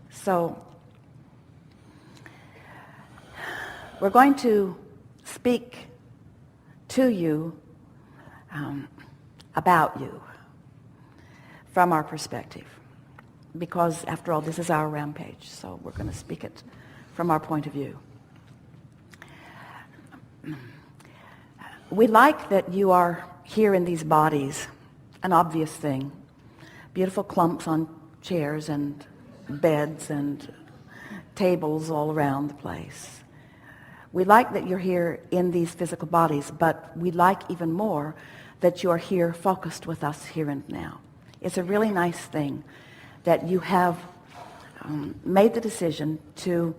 So we're going to speak to you about you from our perspective, because after all, this is our rampage, so we're going to speak it from our point of view. We like that you are here in these bodies, an obvious thing. Beautiful clumps on chairs and beds and tables all around the place. We like that you're here in these physical bodies, but we like even more that you're here focused with us here and now. It's a really nice thing that you have made the decision to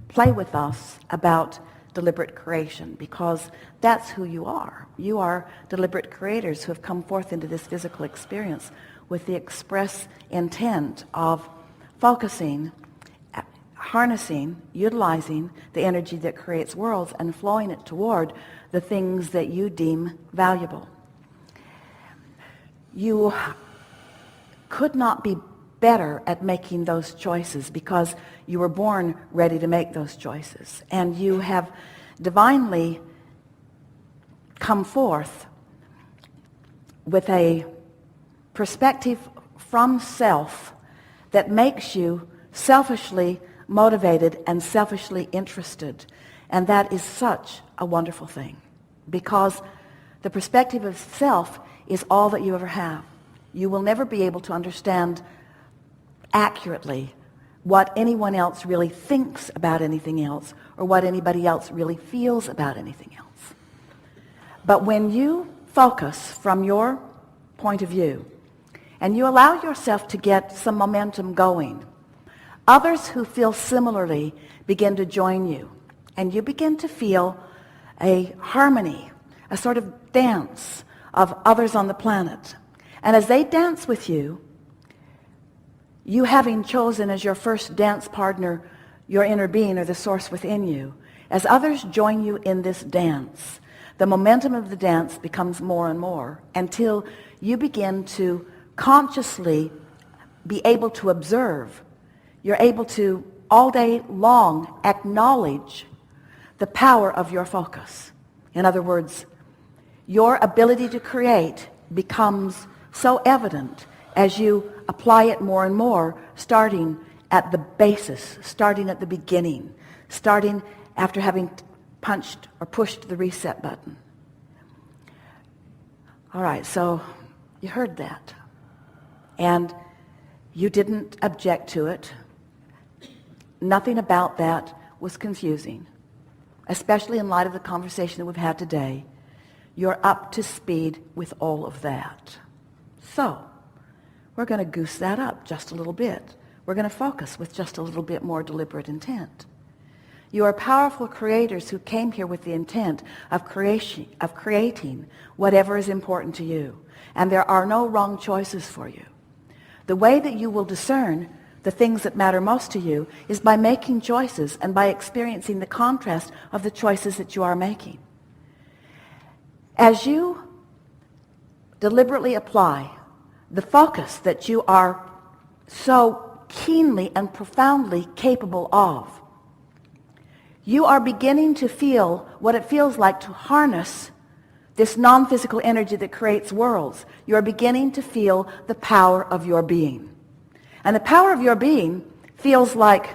play with us about deliberate creation, because that's who you are. You are deliberate creators who have come forth into this physical experience with the express intent of focusing, harnessing, utilizing the energy that creates worlds and flowing it toward the things that you deem valuable. You could not be better at making those choices because you were born ready to make those choices. And you have divinely come forth with a perspective from self that makes you selfishly motivated and selfishly interested. And that is such a wonderful thing, because the perspective of self is all that you ever have. You will never be able to understand accurately what anyone else really thinks about anything else, or what anybody else really feels about anything else. But when you focus from your point of view and you allow yourself to get some momentum going, others who feel similarly begin to join you, and you begin to feel a harmony, a sort of dance of others on the planet. And as they dance with you, you having chosen as your first dance partner your inner being or the source within you, as others join you in this dance, the momentum of the dance becomes more and more until you begin to consciously be able to observe. You're able to all day long acknowledge the power of your focus. In other words, your ability to create becomes so evident as you apply it more and more, starting at the basis, starting at the beginning, starting after having punched or pushed the reset button. All right, so you heard that, and you didn't object to it. Nothing about that was confusing, especially in light of the conversation that we've had today. You're up to speed with all of that. So we're going to goose that up just a little bit. We're going to focus with just a little bit more deliberate intent. You are powerful creators who came here with the intent of creating whatever is important to you. And there are no wrong choices for you. The way that you will discern the things that matter most to you is by making choices and by experiencing the contrast of the choices that you are making. As you deliberately apply the focus that you are so keenly and profoundly capable of, you are beginning to feel what it feels like to harness this non-physical energy that creates worlds. You are beginning to feel the power of your being. And the power of your being feels like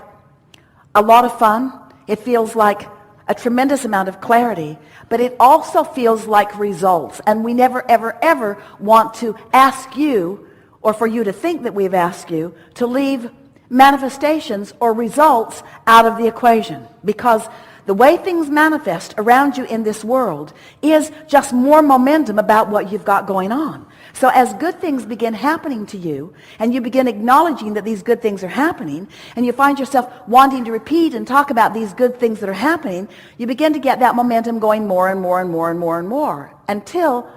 a lot of fun. It feels like a tremendous amount of clarity, but it also feels like results. And we never, ever, ever want to ask you, or for you to think that we've asked you, to leave manifestations or results out of the equation, because the way things manifest around you in this world is just more momentum about what you've got going on. So as good things begin happening to you, and you begin acknowledging that these good things are happening, and you find yourself wanting to repeat and talk about these good things that are happening, you begin to get that momentum going more and more and more and more and more, until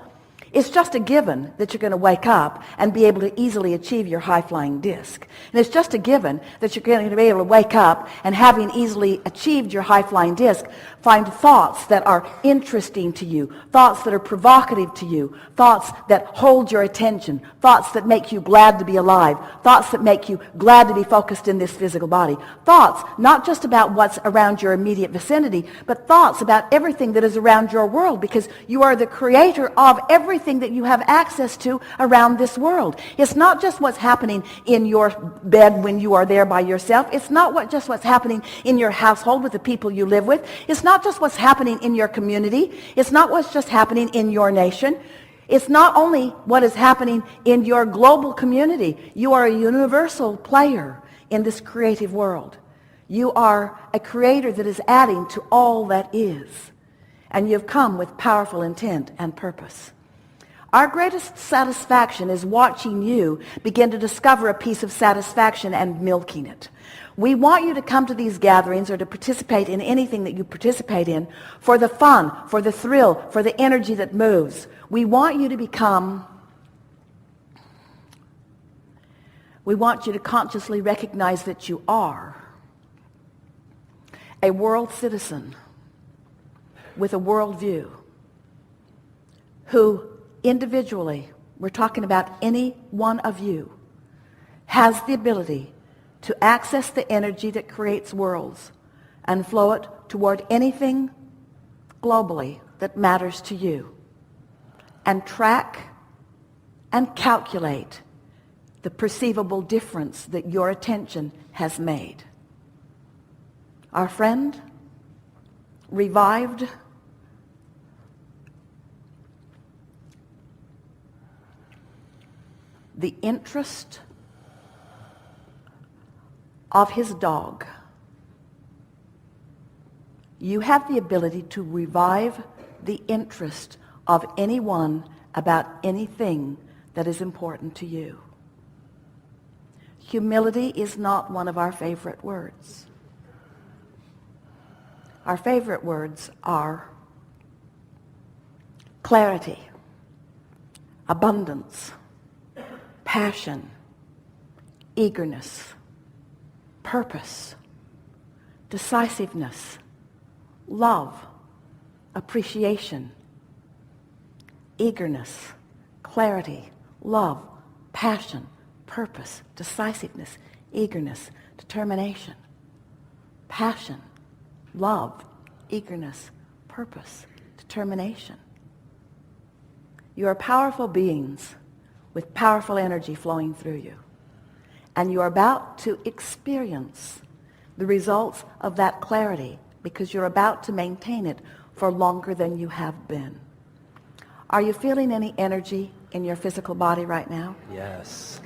It's just a given that you're going to wake up and be able to easily achieve your high-flying disc. And it's just a given that you're going to be able to wake up and, having easily achieved your high-flying disc, find thoughts that are interesting to you, thoughts that are provocative to you, thoughts that hold your attention, thoughts that make you glad to be alive, thoughts that make you glad to be focused in this physical body, thoughts not just about what's around your immediate vicinity, but thoughts about everything that is around your world, because you are the creator of everything that you have access to around this world. It's not just what's happening in your bed when you are there by yourself. It's not just what's happening in your household with the people you live with. It's not just what's happening in your community. It's not what's just happening in your nation. It's not only what is happening in your global community. You are a universal player in this creative world. You are a creator that is adding to all that is. And you've come with powerful intent and purpose. Our greatest satisfaction is watching you begin to discover a piece of satisfaction and milking it. We want you to come to these gatherings or to participate in anything that you participate in for the fun, for the thrill, for the energy that moves. We want you to consciously recognize that you are a world citizen with a worldview who individually, we're talking about any one of you, has the ability to access the energy that creates worlds and flow it toward anything globally that matters to you, and track and calculate the perceivable difference that your attention has made. Our friend, revived, the interest of his dog. You have the ability to revive the interest of anyone about anything that is important to you. Humility is not one of our favorite words. Our favorite words are clarity, abundance, passion, eagerness, purpose, decisiveness, love, appreciation, eagerness, clarity, love, passion, purpose, decisiveness, eagerness, determination, passion, love, eagerness, purpose, determination. You are powerful beings with powerful energy flowing through you. And you are about to experience the results of that clarity because you're about to maintain it for longer than you have been. Are you feeling any energy in your physical body right now? Yes.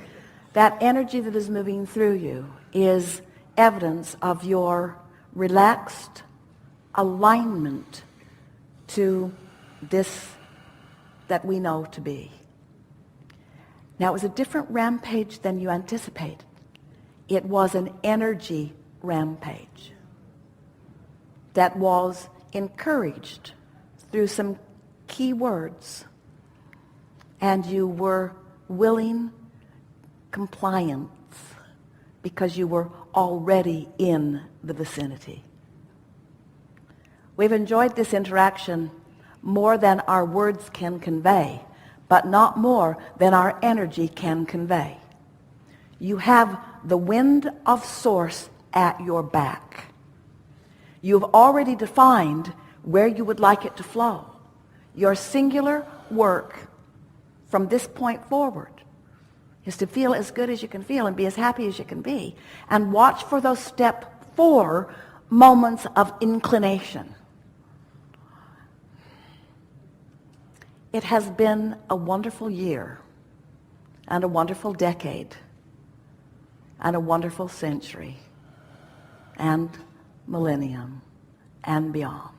That energy that is moving through you is evidence of your relaxed alignment to this that we know to be. Now, it was a different rampage than you anticipated. It was an energy rampage that was encouraged through some key words, and you were willing compliance because you were already in the vicinity. We've enjoyed this interaction more than our words can convey, but not more than our energy can convey. You have the wind of source at your back. You've already defined where you would like it to flow. Your singular work from this point forward is to feel as good as you can feel and be as happy as you can be, and watch for those step 4 moments of inclination. It has been a wonderful year and a wonderful decade and a wonderful century and millennium and beyond.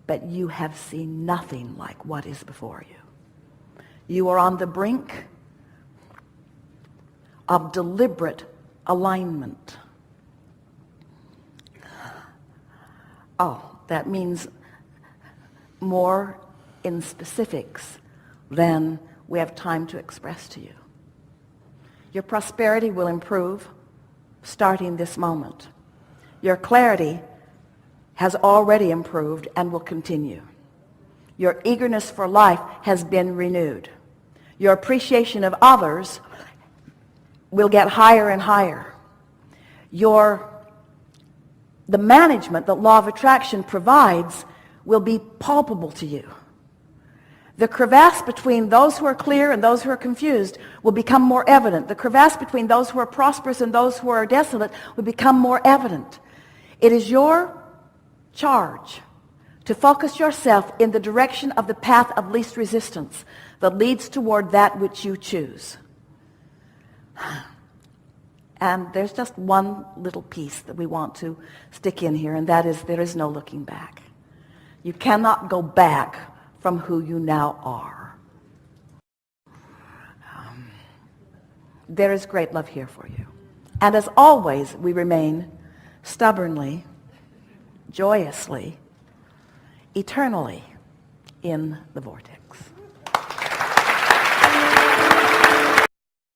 But you have seen nothing like what is before you. You are on the brink of deliberate alignment. Oh, that means more in specifics than we have time to express to you. Your prosperity will improve starting this moment. Your clarity has already improved and will continue. Your eagerness for life has been renewed. Your appreciation of others will get higher and higher. The management that law of attraction provides will be palpable to you. The crevasse between those who are clear and those who are confused will become more evident. The crevasse between those who are prosperous and those who are desolate will become more evident. It is your charge to focus yourself in the direction of the path of least resistance that leads toward that which you choose. And there's just one little piece that we want to stick in here, and that is there is no looking back. You cannot go back from who you now are. There is great love here for you. And as always, we remain stubbornly, joyously, eternally in the vortex.